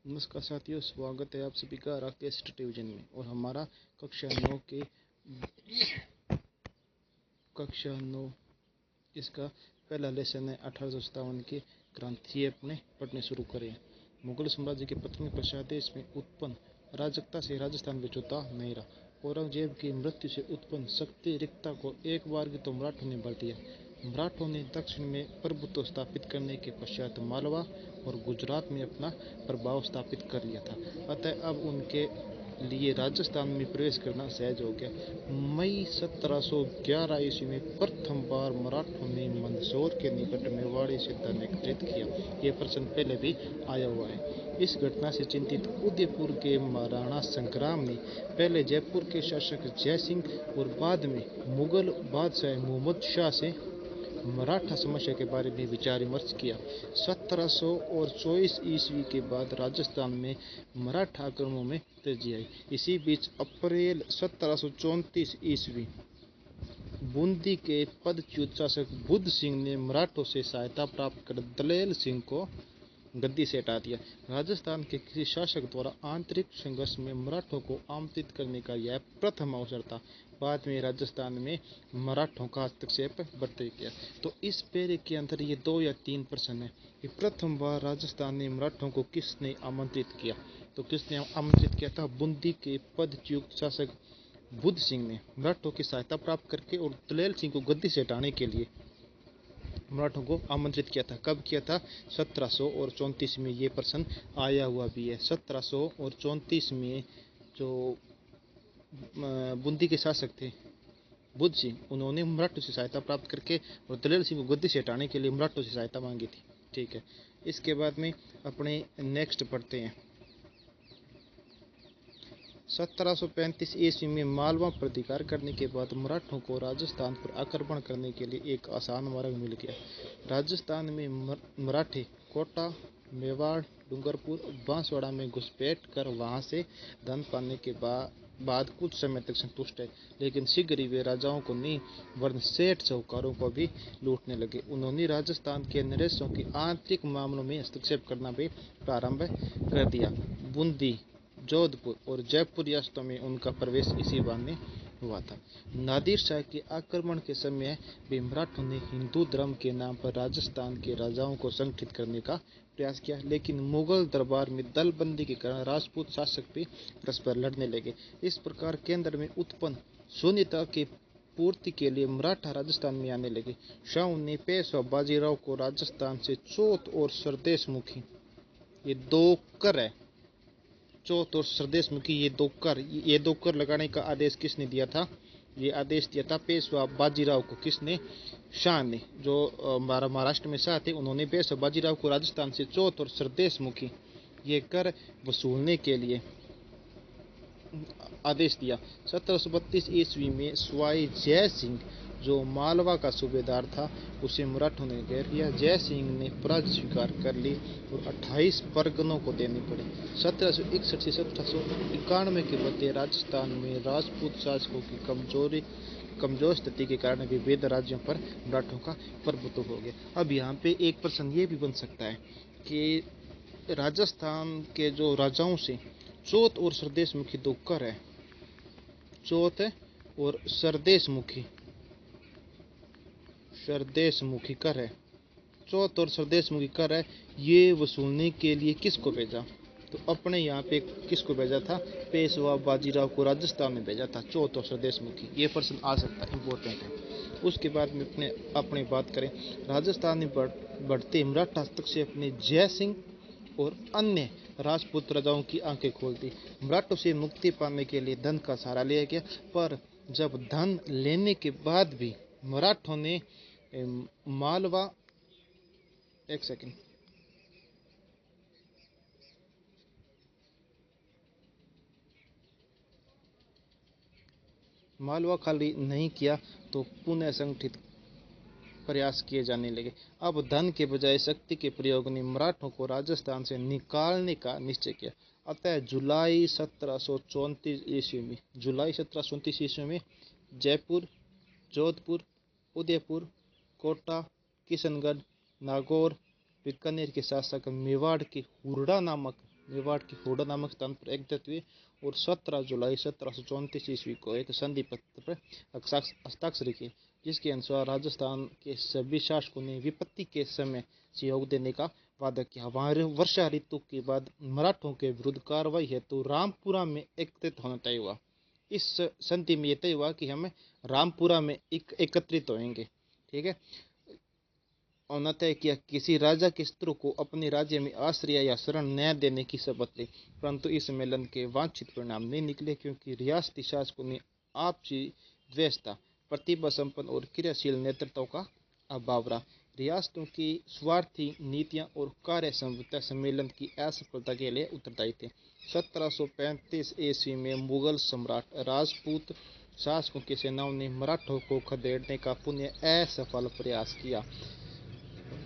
नमस्कार साथियों, स्वागत है आप सभी का राकेश टेलीविजन में। और हमारा कक्षा 9 इसका पहला लेसन है 1857 की क्रांति। अपने पढ़ने शुरू करें। मुगल साम्राज्य के पतन के पश्चात देश में उत्पन्न अराजकता से राजस्थान में जुटा नहीं रहा। औरंगजेब की मृत्यु से उत्पन्न शक्ति रिक्तता को एक बार की तो मराठों ने भर दिया। मराठों ने दक्षिण में प्रभुत्व स्थापित करने के पश्चात मालवा और गुजरात में अपना प्रभाव स्थापित कर लिया था। अतः अब उनके लिए राजस्थान में प्रवेश करना सहज हो गया। मई 1711 ईस्वी में प्रथम बार मराठों ने मंदसौर के निकट मेवाड़ी से धन एकत्रित किया। यह प्रश्न पहले भी आया हुआ है। इस घटना से चिंतित उदयपुर के महाराणा संग्राम ने पहले जयपुर के शासक जय सिंह और बाद में मुगल बादशाह मोहम्मद शाह से मराठा समस्या के बारे में विचार विमर्श किया। 1724 ईस्वी के बाद राजस्थान में मराठा आक्रमणों में तेजी आई। इसी बीच अप्रैल 1734 ईस्वी बूंदी के पदच्युत शासक बुद्ध सिंह ने मराठों से सहायता प्राप्त कर दलेल सिंह को गद्दी से हटा दिया। राजस्थान के किसी शासक द्वारा आंतरिक संघर्ष में मराठों को आमंत्रित करने का यह प्रथम अवसर था। बाद में राजस्थान में मराठों का हस्तक्षेप बढ़ते गया। तो इस पेरे के अंदर ये 2 या 3 प्रश्न है कि प्रथम बार राजस्थान ने मराठों को किसने आमंत्रित किया। तो किसने आमंत्रित किया था? बूंदी के पदच्युत शासक बुद्ध सिंह ने मराठों की सहायता प्राप्त करके और दलेल सिंह को गद्दी से हटाने के लिए मराठों को आमंत्रित किया था। कब किया था? 1734 में। ये प्रश्न आया हुआ भी है। 1734 में जो बूंदी के शासक थे बुद्ध सिंह, उन्होंने मराठों से सहायता प्राप्त करके और दलेल सिंह को गद्दी से हटाने के लिए मराठों से सहायता मांगी थी। ठीक है, इसके बाद में अपने नेक्स्ट पढ़ते हैं। 1735 ईस्वी में मालवा पर अधिकार करने के बाद मराठों को राजस्थान पर आक्रमण करने के लिए एक आसान मार्ग मिल गया। राजस्थान में मराठे कोटा, मेवाड़, डूंगरपुर, बांसवाड़ा में घुसपैठ कर वहां से धन पाने के बाद कुछ समय तक संतुष्ट है, लेकिन शीघ्र ही वे राजाओं को नहीं वरन सेठ साहूकारों को भी लूटने लगे। उन्होंने राजस्थान के नरेशों के आंतरिक मामलों में हस्तक्षेप करना भी प्रारंभ कर दिया। बूंदी, जोधपुर और जयपुर रियासतों में उनका प्रवेश इसी बहाने हुआ था। नादिर शाह के आक्रमण के समय भी मराठों ने हिंदू धर्म के नाम पर राजस्थान के राजाओं को संगठित करने का प्रयास किया, लेकिन मुगल दरबार में दलबंदी के कारण राजपूत शासक भी परस्पर लड़ने लगे। इस प्रकार केंद्र में उत्पन्न शून्यता की पूर्ति के लिए मराठा राजस्थान में आने लगे। शाह ने पेशवा बाजीराव को राजस्थान से चौथ और सरदेश मुखी, ये 2 कर है, चौथ और सरदेश मुखी, ये दो कर लगाने का आदेश किसने दिया था? ये आदेश दिया था पेशवा बाजीराव को। किसने? शाह ने। जो महाराष्ट्र में शाह थे, उन्होंने पेशवा बाजीराव को राजस्थान से चौथ और सरदेश मुखी ये कर वसूलने के लिए आदेश दिया। 1732 ईस्वी में स्वाई जय सिंह, जो मालवा का सूबेदार था, उसे मराठों ने घेर लिया। जय सिंह ने पराजय स्वीकार कर ली और 28 परगनों को देने पड़े। 1761 से 1791 के मध्य राजस्थान में राजपूत शासकों की कमजोर स्थिति के कारण विविध राज्यों पर मराठों का प्रभुत्व हो गया। अब यहाँ पे एक प्रश्न ये भी बन सकता है कि राजस्थान के जो राजाओं से चौथ और सरदेश मुखी 2 कर है, चौथ और सरदेश मुखी कर है, चौथ और सरदेश मुखी कर है, ये वसूलने के लिए किसको भेजा? तो अपने यहाँ पे किसको भेजा था? पेशवा बाजीराव को राजस्थान में भेजा था, चौथ और सरदेश मुखी। ये प्रश्न आ सकता है, इंपॉर्टेंट है। उसके बाद में अपने बात करें राजस्थान में बढ़ते मराठा हस्तक्षेप ने जय सिंह और अन्य राजपूत राजाओं की आंखें खोल दी। मराठों से मुक्ति पाने के लिए धन का सहारा लिया गया, पर जब धन लेने के बाद भी मराठों ने मालवा खाली नहीं किया तो पुनः संगठित प्रयास किए जाने लगे। अब धन के बजाय शक्ति के प्रयोग ने मराठों को राजस्थान से निकालने का निश्चय किया। अतः जुलाई 1734 ईस्वी में जयपुर, जोधपुर, उदयपुर, कोटा, किशनगढ़, नागौर, बीकानेर के साथ साथ मेवाड़ के हुरडा नामक मेवाड़ के हुडा नामक स्थान पर एकत्रित हुए और 17 जुलाई 1734 ईस्वी को एक संधि पत्र पर हस्ताक्षर किए, जिसके अनुसार राजस्थान के सभी शासकों ने विपत्ति के समय सहयोग देने का वादा किया। वहाँ वर्षा ऋतु के बाद मराठों के विरुद्ध कार्रवाई हेतु रामपुरा में एकत्रित होना तय हुआ। इस संधि में यह तय हुआ कि हम रामपुरा में एकत्रित होंगे। ठीक है। और तय किया किसी राजा के शत्रु को अपने राज्य में आश्रय या शरण न देने की शपथ ली, परंतु इस सम्मेलन के वांछित परिणाम नहीं निकले, क्योंकि रियासती शासकों ने आपसी द्वेष था, प्रतिभा संपन्न और क्रियाशील नेतृत्व का अभाव रहा। रियासतों की स्वार्थी नीतियां और कार्य संहिता सम्मेलन की असफलता के लिए उत्तरदायी थे। 1735 ईस्वी में मुगल सम्राट राजपूत शासकों की सेनाओं ने मराठों को खदेड़ने का पुनः असफल प्रयास किया।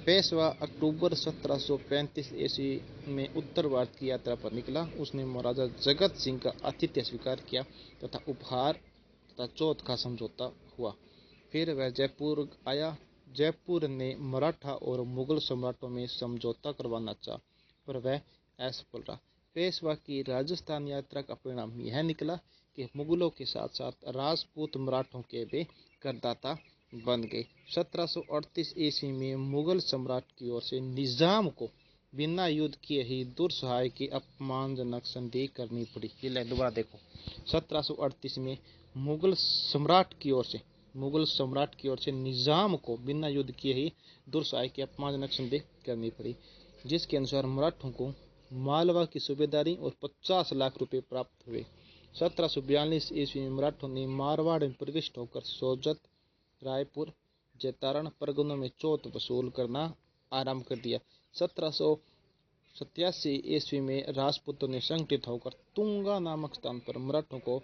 पेशवा अक्टूबर 1735 ईस्वी में उत्तर भारत की यात्रा पर निकला। उसने महाराजा जगत सिंह का आतिथ्य स्वीकार किया तथा उपहार तथा चौथ का समझौता हुआ। फिर वह जयपुर आया। जयपुर ने मराठा और मुगल सम्राटों में समझौता करवाना चाहा, पर वह असफल रहा। पेशवा की राजस्थान यात्रा का परिणाम यह निकला कि मुगलों के साथ साथ राजपूत मराठों के भी करदाता बन गए। 1738 ईस्वी में मुगल सम्राट की ओर से निजाम को बिना युद्ध किए ही दुस्सहाय की अपमानजनक संधि करनी पड़ी। ये दोबारा देखो, 1738 में मुगल सम्राट की ओर से निजाम को बिना युद्ध किए ही दुस्सहाय की अपमानजनक संधि करनी पड़ी, जिसके अनुसार मराठों को मालवा की सूबेदारी और 50 लाख रुपए प्राप्त हुए। 1742 ईस्वी में मराठों ने मारवाड़ में प्रविष्ट होकर सोजत, रायपुर, जैतारण परगनों में चौथ वसूल करना आरंभ कर दिया। 1787 ईस्वी में राजपूतों ने संगठित होकर तुंगा नामक स्थान पर मराठों को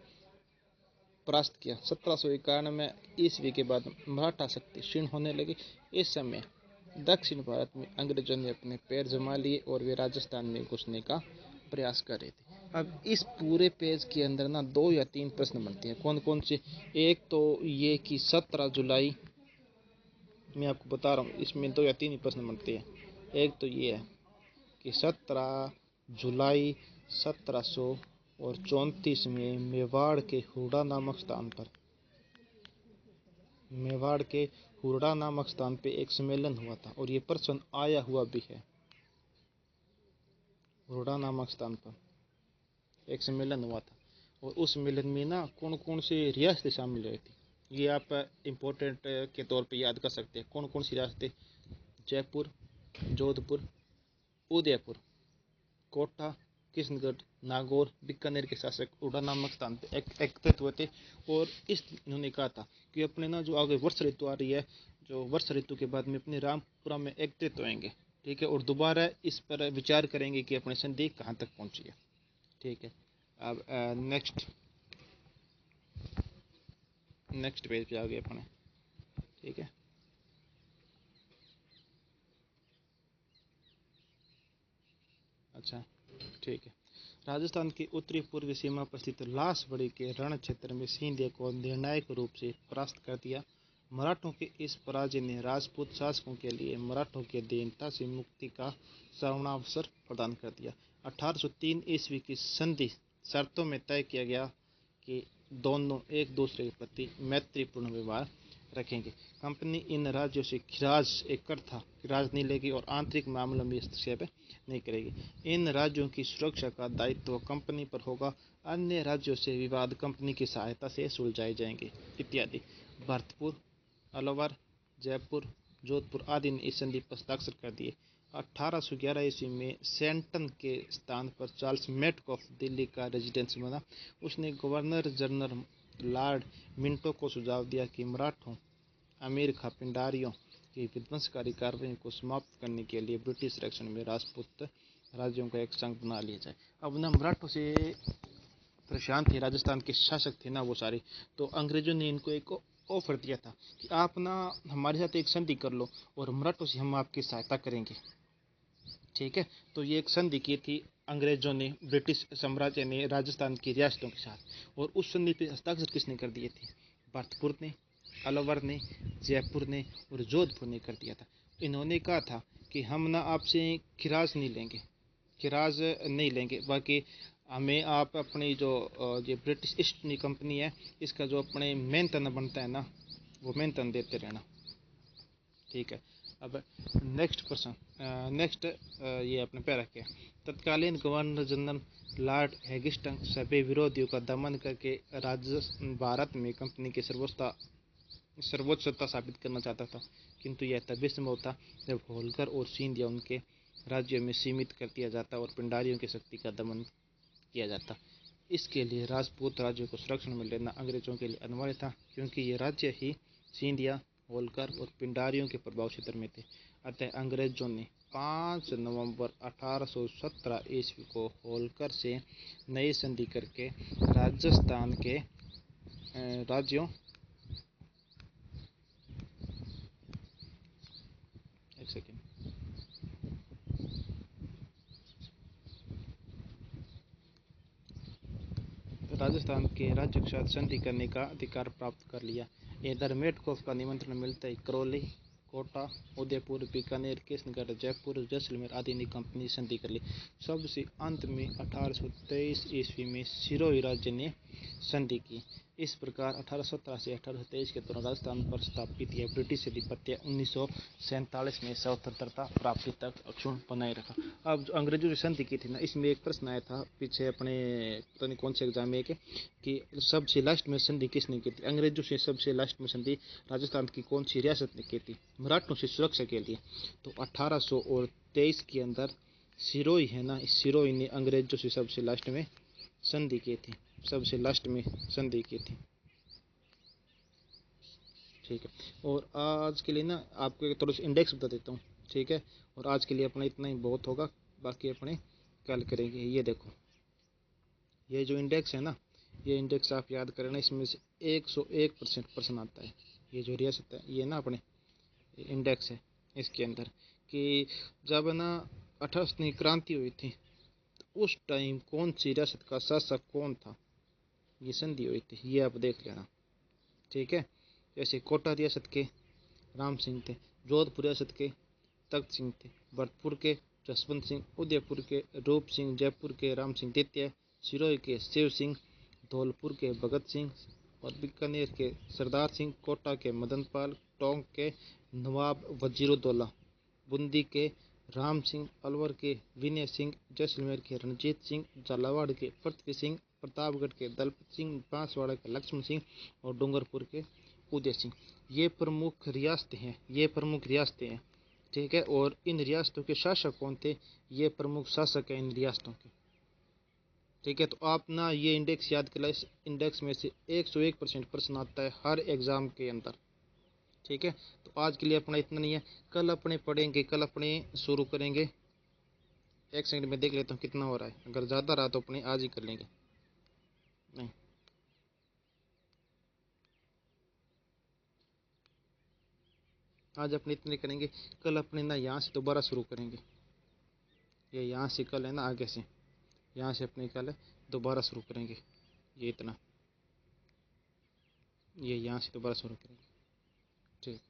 परास्त किया। 1791 ईस्वी के बाद मराठा शक्ति क्षीण होने लगी। इस समय दक्षिण भारत में अंग्रेजों ने अपने पैर जमा लिए और वे राजस्थान में घुसने का प्रयास कर रहे थे। अब इस पूरे पेज के अंदर ना 2 या 3 प्रश्न बनते हैं। कौन कौन से? एक तो ये कि 17 जुलाई, मैं आपको बता रहा हूँ, इसमें 2 या 3 ही प्रश्न बनते हैं। एक तो ये है कि 17 जुलाई 1734 में मेवाड़ के हुडा नामक स्थान पे एक सम्मेलन हुआ था, और ये प्रश्न आया हुआ भी है। हुडा नामक स्थान पर एक सम्मेलन हुआ था, और उस सम्मेलन में ना कौन कौन सी रियासतें शामिल हुई थी, ये आप इम्पोर्टेंट के तौर पे याद कर सकते हैं। कौन कौन सी रियासतें? जयपुर, जोधपुर, उदयपुर, कोटा, किशनगढ़, नागौर, बीकानेर के शासक हुडा नामक स्थान पर एकत्रित हुए थे। और इन्होंने कहा था कि अपने ना जो आगे वर्ष ऋतु आ रही है, जो वर्ष ऋतु के बाद में अपने रामपुरा में एकत्रित होंगे। ठीक है। और दोबारा इस पर विचार करेंगे कि अपनी संधि कहाँ तक पहुंची है। ठीक है। अब नेक्स्ट पेज पे आ गए अपने। ठीक है। अच्छा, ठीक है। राजस्थान की उत्तरी पूर्वी सीमा पर स्थित लासबड़ी के रण क्षेत्र में सिंधिया को निर्णायक रूप से परास्त कर दिया। मराठों के इस पराजय ने राजपूत शासकों के लिए मराठों की अधीनता से मुक्ति का स्वर्णावसर प्रदान कर दिया। 1803 ईस्वी की संधि शर्तों में तय किया गया कि दोनों एक दूसरे के प्रति मैत्रीपूर्ण व्यवहार रखेंगे। कंपनी इन राज्यों से खिराज खिराज नहीं लेगी और आंतरिक मामलों में हस्तक्षेप नहीं करेगी। इन राज्यों की सुरक्षा का दायित्व कंपनी पर होगा। अन्य राज्यों से विवाद कंपनी की सहायता से सुलझाए जाएंगे इत्यादि। भरतपुर, अलवर, जयपुर, जोधपुर आदि ने इस संधि पर हस्ताक्षर कर दिए। 1811 ईस्वी में सेंटन के स्थान पर चार्ल्स मेटकॉफ दिल्ली का रेजिडेंस बना। उसने गवर्नर जनरल लॉर्ड मिंटो को सुझाव दिया कि मराठों, अमीर खां पिंडारियों की विध्वंसकारी कार्रवाई को समाप्त करने के लिए ब्रिटिश रक्षण में राजपूत राज्यों का एक संघ बना लिया जाए। अब ना मराठों से परेशान थे, राजस्थान के शासक थे ना वो सारे, तो अंग्रेजों ने इनको एक ऑफर दिया था कि आप ना हमारे साथ एक संधि कर लो और मराठों से हम आपकी सहायता करेंगे। ठीक है। तो ये एक संधि की थी अंग्रेजों ने, ब्रिटिश साम्राज्य ने राजस्थान की रियासतों के साथ, और उस संधि पे हस्ताक्षर किसने कर दिए थे? भरतपुर ने, अलवर ने, जयपुर ने और जोधपुर ने कर दिया था। इन्होंने कहा था कि हम ना आपसे खिराज नहीं लेंगे, कि राज नहीं लेंगे। बाकी हमें आप अपनी जो ये ब्रिटिश ईस्ट इंडिया कंपनी है, इसका जो अपने मेंटन बनता है ना, वो मेंटन देते रहना। ठीक है। अब नेक्स्ट ये अपने पे रखे, तत्कालीन गवर्नर जनरल लॉर्ड हेगिस्टन सभी विरोधियों का दमन करके भारत में कंपनी की सर्वोच्च सत्ता साबित करना चाहता था, किंतु यह तभी संभव था जब होलकर और सिंधिया उनके राज्यों में सीमित कर दिया जाता और पिंडारियों की शक्ति का दमन किया जाता। इसके लिए राजपूत राज्यों को संरक्षण में लेना अंग्रेजों के लिए अनिवार्य था, क्योंकि ये राज्य ही सिंधिया, होलकर और पिंडारियों के प्रभाव क्षेत्र में थे। अतः अंग्रेजों ने 5 नवंबर 1817 ईस्वी को होलकर से नई संधि करके राजस्थान के राज्यों एक सेकेंड राजस्थान के राज्य के साथ संधि करने का अधिकार प्राप्त कर लिया। इधर मेटकोफ का निमंत्रण मिलता है करौली, कोटा, उदयपुर, बीकानेर, किशनगढ़, जयपुर, जैसलमेर आदि ने कंपनी संधि कर ली। सबसे अंत में 1823 ईस्वी में सिरोही राज्य ने संधि की। इस प्रकार 1817 से 1823 के दौरान राजस्थान पर स्थापित यह ब्रिटिश अधिपत्य 1947 में स्वतंत्रता प्राप्ति तक अक्षुण्ण बनाए रखा। अब जो अंग्रेजों की संधि की थी ना, इसमें एक प्रश्न आया था पीछे अपने पता नहीं कौन से एग्जाम में कि सबसे लास्ट में संधि किसने की थी। अंग्रेजों से सबसे लास्ट में संधि राजस्थान की कौन सी रियासत ने की थी? मराठों से सुरक्षा के लिए। तो 1823 के अंदर सिरोही है ना, इस सिरोही ने अंग्रेजों से सबसे लास्ट में संधि की थी, सबसे लास्ट में संधि की थी। ठीक है। और आज के लिए ना आपको थोड़ा सा इंडेक्स बता देता हूँ। ठीक है। और आज के लिए अपना इतना ही बहुत होगा, बाकी अपने कल करेंगे। ये देखो, ये जो इंडेक्स है ना, ये इंडेक्स आप याद करें, इसमें से 101% प्रश्न आता है। ये जो रियासत है ये ना अपने इंडेक्स है इसके अंदर, कि जब ना 18वीं क्रांति हुई थी तो उस टाइम कौन सी रियासत का शासक कौन था, ये संधि हुई थी, ये आप देख लेना। ठीक है। जैसे कोटा रियासत के राम सिंह थे, जोधपुर रियासत के तख्त सिंह थे, भरतपुर के जसवंत सिंह, उदयपुर के रूप सिंह, जयपुर के राम सिंह द्वितीय, सिरोही के शिव सिंह, धौलपुर के भगत सिंह और बीकानेर के सरदार सिंह, कोटा के मदन पाल, टोंक के नवाब वजीरुद्दौला, बूंदी के राम सिंह, अलवर के विनय सिंह, जैसलमेर के रणजीत सिंह, झालावाड़ के पृथ्वी सिंह, प्रतापगढ़ के दलपत सिंह, बांसवाड़ा के लक्ष्मण सिंह और डूंगरपुर के उदय सिंह। ये प्रमुख रियासतें हैं, ये प्रमुख रियासतें हैं। ठीक है। और इन रियासतों के शासक कौन थे? ये प्रमुख शासक हैं इन रियासतों के। ठीक है। तो आप ना ये इंडेक्स याद कर, इस इंडेक्स में से 101% प्रश्न आता है हर एग्जाम के अंदर। ठीक है। तो आज के लिए अपना इतना नहीं है, कल अपने पढ़ेंगे, कल अपने शुरू करेंगे। एक सेकंड में देख लेता हूँ कितना हो रहा है, अगर ज़्यादा रहा तो अपने आज ही कर लेंगे। नहीं, आज अपने इतने करेंगे, कल अपने ना यहाँ से दोबारा शुरू करेंगे। ये यहाँ से कल है ना, आगे से यहाँ से अपने कल दोबारा शुरू करेंगे। ये इतना, ये यहाँ से दोबारा शुरू करेंगे। ठीक।